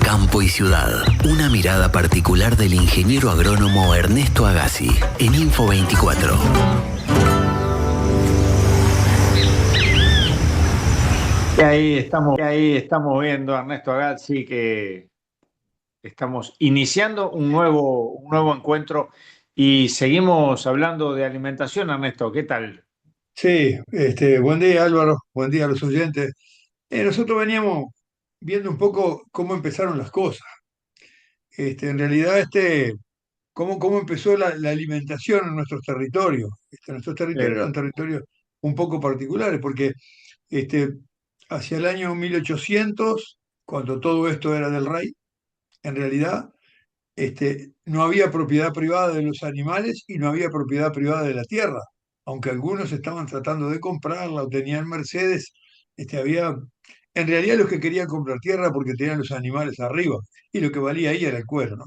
Campo y ciudad. Una mirada particular del ingeniero agrónomo Ernesto Agassi en Info 24. Y ahí estamos viendo a Ernesto Agassi que estamos iniciando un nuevo encuentro y seguimos hablando de alimentación, Ernesto. ¿Qué tal? Sí, buen día Álvaro, buen día a los oyentes. Nosotros veníamos viendo un poco cómo empezaron las cosas. En realidad, cómo empezó la alimentación en nuestros territorios. Nuestros territorios Eh, eran territorios un poco particulares, porque este, hacia el año 1800, cuando todo esto era del rey, en realidad no había propiedad privada de los animales y no había propiedad privada de la tierra, aunque algunos estaban tratando de comprarla o tenían Mercedes, en realidad los que querían comprar tierra porque tenían los animales arriba y lo que valía ahí era el cuero, ¿no?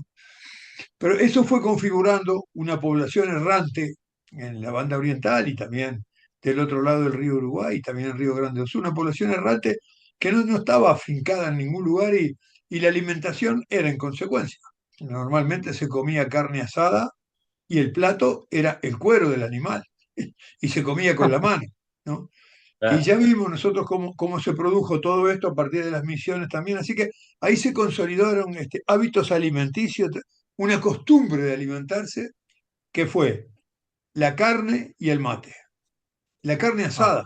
Pero eso fue configurando una población errante en la banda oriental y también del otro lado del río Uruguay y también el río Grande do Sul, una población errante que no estaba afincada en ningún lugar y la alimentación era en consecuencia. Normalmente se comía carne asada y el plato era el cuero del animal y se comía con la mano, ¿no? Y claro. ya vimos nosotros cómo se produjo todo esto a partir de las misiones también, así que ahí se consolidaron hábitos alimenticios, una costumbre de alimentarse que fue la carne y el mate. La carne Ah, asada,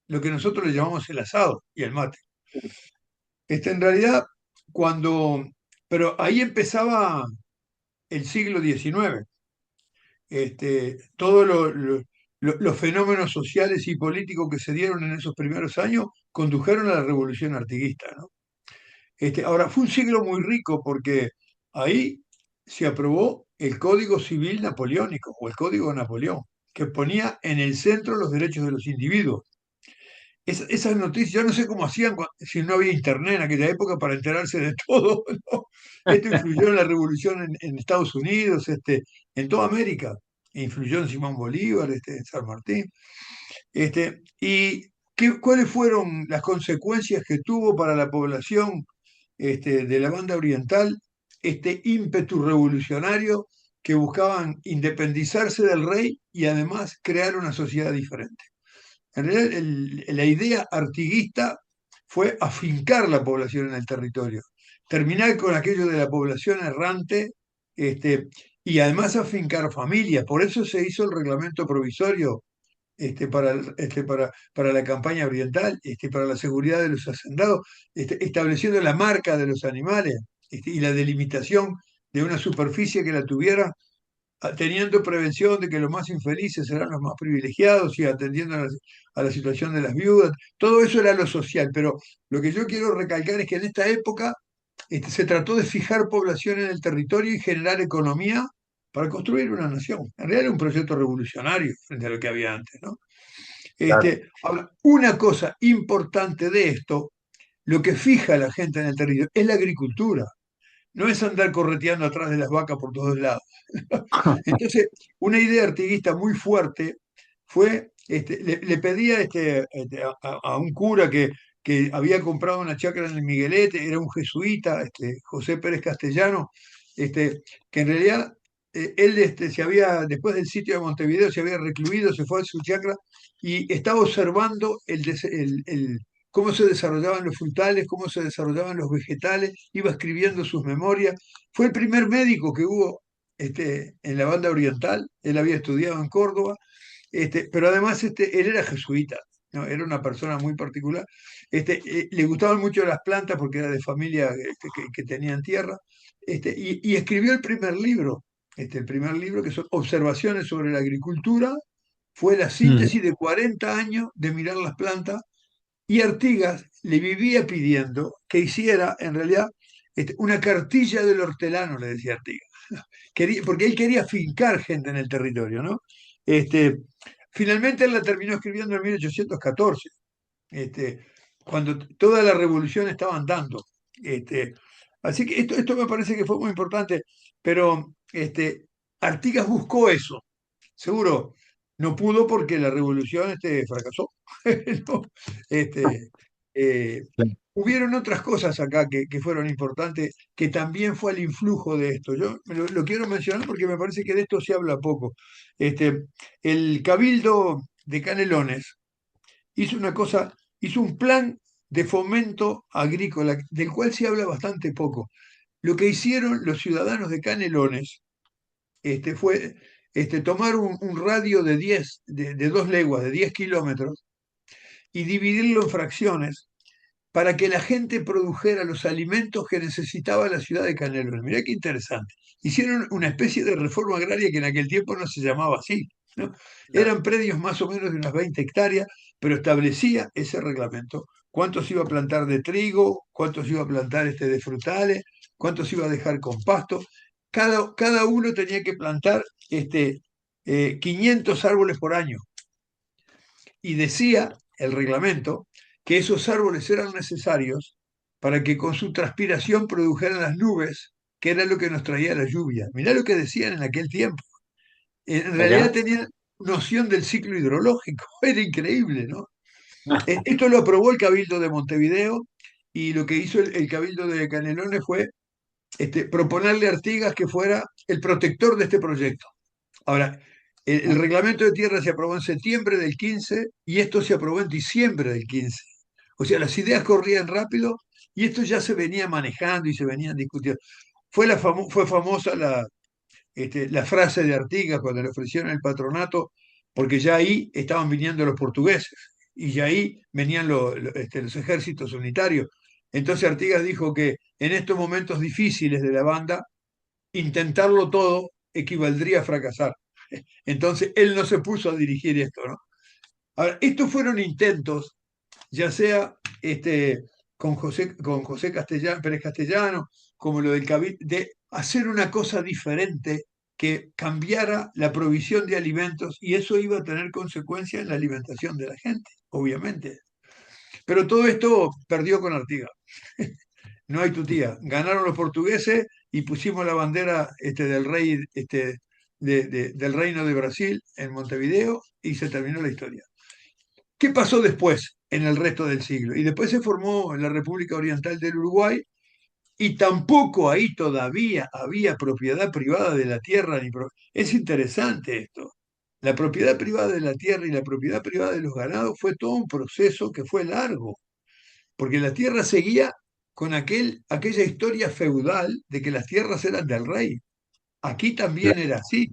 lo que nosotros le llamamos el asado y el mate. En realidad, cuando, pero ahí empezaba el siglo XIX. Todos los fenómenos sociales y políticos que se dieron en esos primeros años condujeron a la revolución artiguista, ¿no? Ahora, fue un siglo muy rico porque ahí se aprobó el Código Civil Napoleónico o el Código de Napoleón, que ponía en el centro los derechos de los individuos. Esas noticias, yo no sé cómo hacían si no había internet en aquella época para enterarse de todo, ¿no? Esto influyó en la revolución en Estados Unidos, en toda América, e influyó en Simón Bolívar, en San Martín. ¿Cuáles fueron las consecuencias que tuvo para la población de la banda oriental este ímpetu revolucionario que buscaban independizarse del rey y además crear una sociedad diferente? En realidad, la idea artiguista fue afincar la población en el territorio, terminar con aquello de la población errante, este, y además afincar familias. Por eso se hizo el reglamento provisorio para la campaña oriental, para la seguridad de los hacendados, estableciendo la marca de los animales, y la delimitación de una superficie que la tuviera, teniendo prevención de que los más infelices serán los más privilegiados y atendiendo a la situación de las viudas. Todo eso era lo social, pero lo que yo quiero recalcar es que en esta época se trató de fijar población en el territorio y generar economía para construir una nación. En realidad era un proyecto revolucionario frente a lo que había antes, ¿no? claro. Ahora, una cosa importante de esto, lo que fija a la gente en el territorio, es la agricultura. No es andar correteando atrás de las vacas por todos lados. Entonces, una idea artiguista muy fuerte fue, le pedía a un cura que había comprado una chacra en el Miguelete, era un jesuita, José Pérez Castellano, que en realidad él después del sitio de Montevideo, se había recluido, se fue a su chacra y estaba observando cómo se desarrollaban los frutales, cómo se desarrollaban los vegetales, iba escribiendo sus memorias. Fue el primer médico que hubo en la banda oriental, él había estudiado en Córdoba, pero además él era jesuita, ¿no? Era una persona muy particular. Le gustaban mucho las plantas porque era de familia que tenían tierra, y escribió el primer libro que son Observaciones sobre la agricultura, fue la Mm. síntesis de 40 años de mirar las plantas, y Artigas le vivía pidiendo que hiciera, en realidad, una cartilla del hortelano, le decía Artigas, porque él quería fincar gente en el territorio, ¿no? Este, Finalmente él la terminó escribiendo en 1814, cuando toda la revolución estaba andando. Este, Así que esto me parece que fue muy importante, pero Artigas buscó eso. Seguro no pudo porque la revolución fracasó. ¿No? Este, eh, hubieron otras cosas acá que fueron importantes, que también fue el influjo de esto. Yo lo quiero mencionar porque me parece que de esto se habla poco. Este, el Cabildo de Canelones hizo una cosa, hizo un plan de fomento agrícola, del cual se habla bastante poco. Lo que hicieron los ciudadanos de Canelones fue tomar un radio de 10, de 2 leguas, de 10 kilómetros, y dividirlo en fracciones para que la gente produjera los alimentos que necesitaba la ciudad de Canelones. Mirá qué interesante. Hicieron una especie de reforma agraria que en aquel tiempo no se llamaba así, ¿no? Claro. Eran predios más o menos de unas 20 hectáreas, pero establecía ese reglamento. Cuánto se iba a plantar de trigo, cuánto se iba a plantar de frutales, cuánto se iba a dejar con pasto. Cada uno tenía que plantar 500 árboles por año. Y decía el reglamento que esos árboles eran necesarios para que con su transpiración produjeran las nubes, que era lo que nos traía la lluvia. Mirá lo que decían en aquel tiempo. En realidad Mirá. tenían noción del ciclo hidrológico. Era increíble, ¿no? Esto lo aprobó el Cabildo de Montevideo, y lo que hizo el Cabildo de Canelones fue proponerle a Artigas que fuera el protector de este proyecto. Ahora, el reglamento de tierra se aprobó en septiembre del 15 y esto se aprobó en diciembre del 15. O sea, las ideas corrían rápido y esto ya se venía manejando y se venían discutiendo. Fue famosa la frase de Artigas cuando le ofrecieron el patronato, porque ya ahí estaban viniendo los portugueses y ya ahí venían los ejércitos unitarios. Entonces Artigas dijo que en estos momentos difíciles de la banda, intentarlo todo equivaldría a fracasar. Entonces él no se puso a dirigir esto, ¿no? Ahora, estos fueron intentos, ya sea con José Pérez Castellano, como lo del Cabildo, de hacer una cosa diferente que cambiara la provisión de alimentos, y eso iba a tener consecuencias en la alimentación de la gente, obviamente. Pero todo esto perdió con Artigas. No hay tutía. Ganaron los portugueses y pusimos la bandera del rey del Reino de Brasil en Montevideo y se terminó la historia. ¿Qué pasó después en el resto del siglo? Y después se formó la República Oriental del Uruguay, y tampoco ahí todavía había propiedad privada de la tierra. Es interesante esto. La propiedad privada de la tierra y la propiedad privada de los ganados fue todo un proceso que fue largo, porque la tierra seguía con aquella historia feudal de que las tierras eran del rey. Aquí también era así.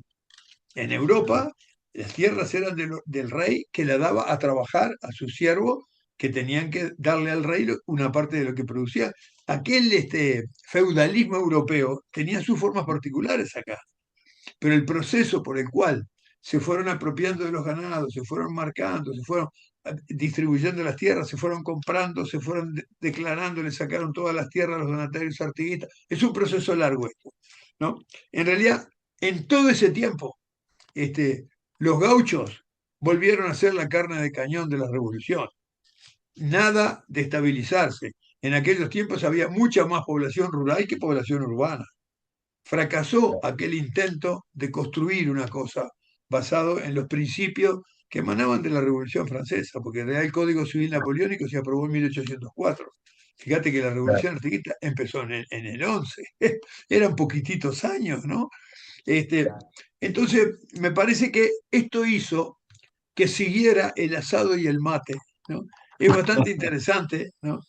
En Europa, las tierras eran del rey, que la daba a trabajar a sus siervos, que tenían que darle al rey una parte de lo que producía. Aquel feudalismo europeo tenía sus formas particulares acá, pero el proceso por el cual se fueron apropiando de los ganados, se fueron marcando, se fueron distribuyendo las tierras, se fueron comprando, se fueron declarando, le sacaron todas las tierras a los donatarios artiguistas. Es un proceso largo esto, ¿no? En realidad, en todo ese tiempo, los gauchos volvieron a ser la carne de cañón de la revolución. Nada de estabilizarse. En aquellos tiempos había mucha más población rural que población urbana. Fracasó aquel intento de construir una cosa basado en los principios que emanaban de la Revolución Francesa, porque el Real Código Civil Napoleónico se aprobó en 1804. Fíjate que la Revolución Artiguista empezó en el 11. Eran poquititos años, ¿no? Este, entonces, me parece que esto hizo que siguiera el asado y el mate, ¿no? Es bastante interesante, ¿no?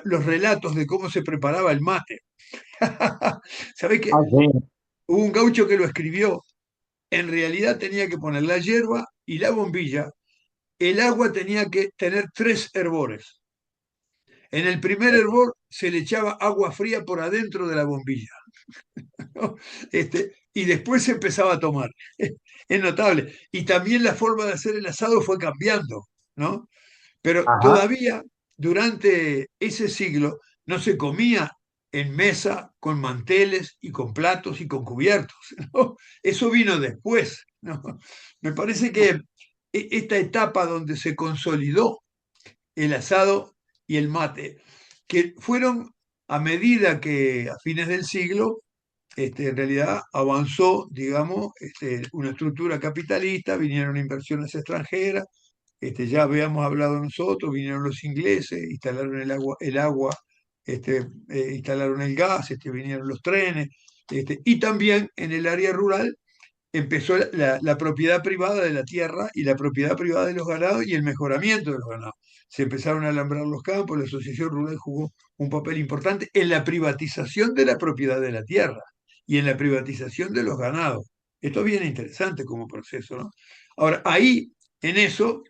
Los relatos de cómo se preparaba el mate. ¿Sabés que Ah, sí. hubo un gaucho que lo escribió? En realidad tenía que poner la hierba y la bombilla. El agua tenía que tener 3 hervores. En el primer hervor se le echaba agua fría por adentro de la bombilla, ¿no? Y después se empezaba a tomar. Es notable. Y también la forma de hacer el asado fue cambiando, ¿no? Pero Ajá. todavía durante ese siglo no se comía en mesa con manteles y con platos y con cubiertos, ¿no? Eso vino después, ¿no? Me parece que esta etapa donde se consolidó el asado y el mate, que fueron a medida que a fines del siglo, en realidad avanzó, digamos, una estructura capitalista, vinieron inversiones extranjeras, ya habíamos hablado nosotros, vinieron los ingleses, instalaron el agua, instalaron el gas, vinieron los trenes, y también en el área rural empezó la propiedad privada de la tierra y la propiedad privada de los ganados y el mejoramiento de los ganados. Se empezaron a alambrar los campos, la asociación rural jugó un papel importante en la privatización de la propiedad de la tierra y en la privatización de los ganados. Esto es bien interesante como proceso, ¿no? Ahora, ahí, en eso,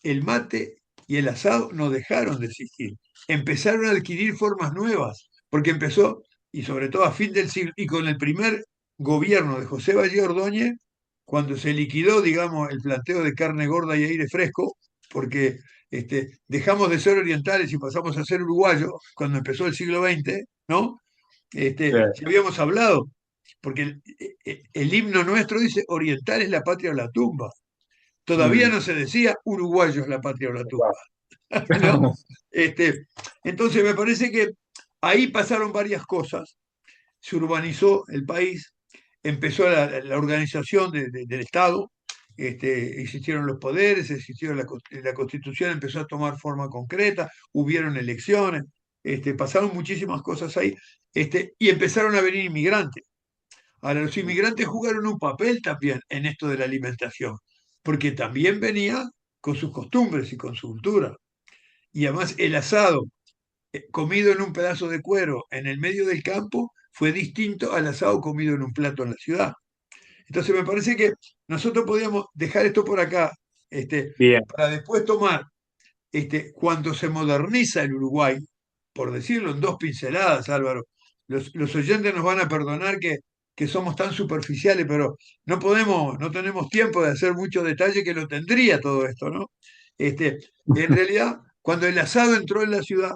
el mate y el asado no dejaron de existir. Empezaron a adquirir formas nuevas, porque empezó, y sobre todo a fin del siglo, y con el primer gobierno de José Valle Ordóñez, cuando se liquidó, digamos, el planteo de carne gorda y aire fresco, porque dejamos de ser orientales y pasamos a ser uruguayos cuando empezó el siglo XX, ¿no? Ya habíamos hablado, porque el himno nuestro dice, oriental es la patria o la tumba. Todavía Mm. no se decía uruguayo es la patria o la tumba, ¿no? Entonces me parece que ahí pasaron varias cosas. Se urbanizó el país, empezó la organización del Estado, existieron los poderes, existió la Constitución, empezó a tomar forma concreta, hubieron elecciones, pasaron muchísimas cosas ahí, y empezaron a venir inmigrantes. Ahora, los inmigrantes jugaron un papel también en esto de la alimentación, porque también venía con sus costumbres y con su cultura. Y además el asado comido en un pedazo de cuero en el medio del campo fue distinto al asado comido en un plato en la ciudad. Entonces me parece que nosotros podíamos dejar esto por acá, Bien, para después tomar, cuando se moderniza el Uruguay, por decirlo en dos pinceladas, Álvaro, los oyentes nos van a perdonar que somos tan superficiales, pero no tenemos tiempo de hacer mucho detalle que lo tendría todo esto, ¿no? En realidad, cuando el asado entró en la ciudad,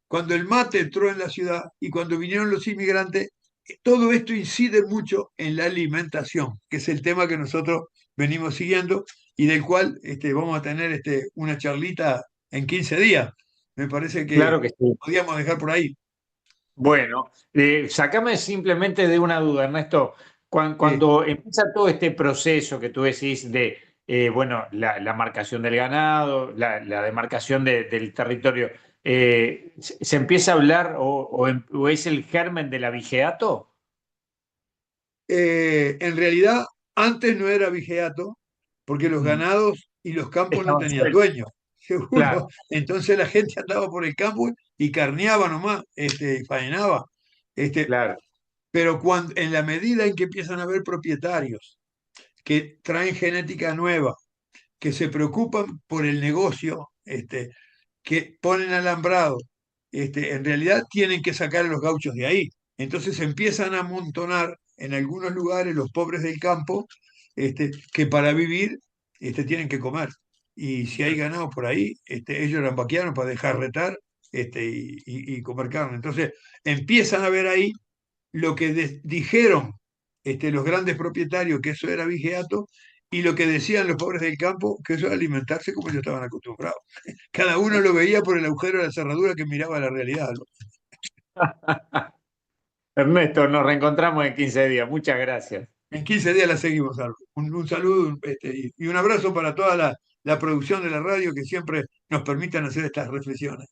cuando el mate entró en la ciudad y cuando vinieron los inmigrantes, todo esto incide mucho en la alimentación, que es el tema que nosotros venimos siguiendo y del cual vamos a tener una charlita en 15 días. Me parece que claro que sí. podíamos dejar por ahí. Bueno, sácame simplemente de una duda, Ernesto. Sí. Cuando empieza todo este proceso que tú decís de, bueno, la marcación del ganado, la demarcación del territorio, ¿se empieza a hablar o es el germen del abigeato? En realidad, antes no era vigiato, porque los Mm. ganados y los campos no Estaban tenían sueltos, dueño, claro, seguro. Entonces la gente andaba por el campo y carneaba nomás, y faenaba. Este, claro. pero en la medida en que empiezan a haber propietarios que traen genética nueva, que se preocupan por el negocio, que ponen alambrado, en realidad tienen que sacar a los gauchos de ahí. Entonces empiezan a amontonar en algunos lugares los pobres del campo, que para vivir tienen que comer. Y si hay ganado por ahí, ellos eran vaqueanos para dejar retar, y comer carne. Entonces empiezan a ver ahí lo que dijeron, los grandes propietarios, que eso era vigiato, y lo que decían los pobres del campo, que eso era alimentarse como ellos estaban acostumbrados. Cada uno lo veía por el agujero de la cerradura que miraba la realidad, ¿no? Ernesto, nos reencontramos en 15 días. Muchas gracias. En 15 días la seguimos, Álvaro. Un saludo, y un abrazo para toda la producción de la radio que siempre nos permitan hacer estas reflexiones.